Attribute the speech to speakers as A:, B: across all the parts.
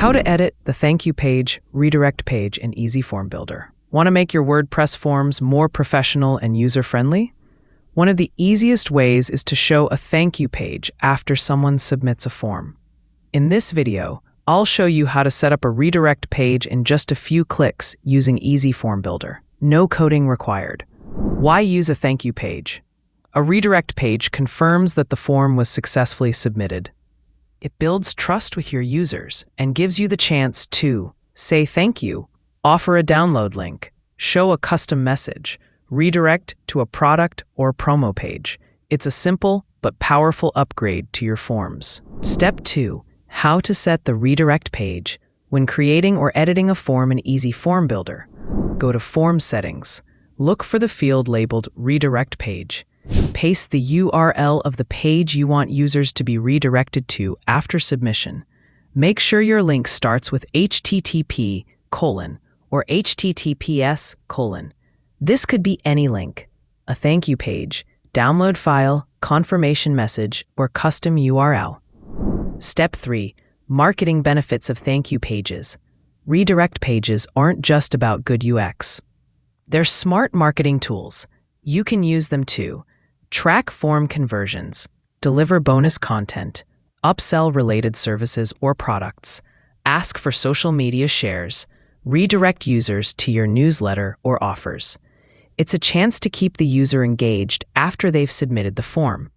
A: How to edit the thank you page, redirect page in Easy Form Builder. Want to make your WordPress forms more professional and user-friendly? One of the easiest ways is to show a thank you page after someone submits a form. In this video, I'll show you how to set up a redirect page in just a few clicks using Easy Form Builder. No coding required. Why use a thank you page? A redirect page confirms that the form was successfully submitted. It builds trust with your users and gives you the chance to say thank you, offer a download link, show a custom message, redirect to a product or promo page. It's a simple but powerful upgrade to your forms. Step 2. How to set the redirect page when creating or editing a form in Easy Form Builder. Go to Form Settings. Look for the field labeled Redirect Page. Paste the URL of the page you want users to be redirected to after submission. Make sure your link starts with http:// or https:// This could be any link: a thank you page, download file, confirmation message, or custom URL. Step 3. Marketing benefits of thank you pages. Redirect pages aren't just about good UX. They're smart marketing tools. You can use them to track form conversions, deliver bonus content, upsell related services or products, ask for social media shares, redirect users to your newsletter or offers. It's a chance to keep the user engaged after they've submitted the form.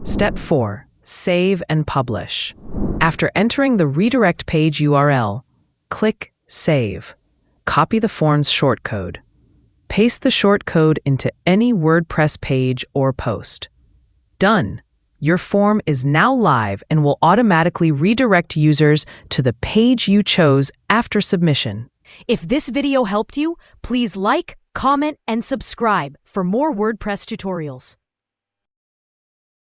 A: Step 4. Save and publish. After entering the redirect page URL, click Save. Copy the form's shortcode. Paste the shortcode into any WordPress page or post. Done. Your form is now live and will automatically redirect users to the page you chose after submission.
B: If this video helped you, please like, comment, and subscribe for more WordPress tutorials.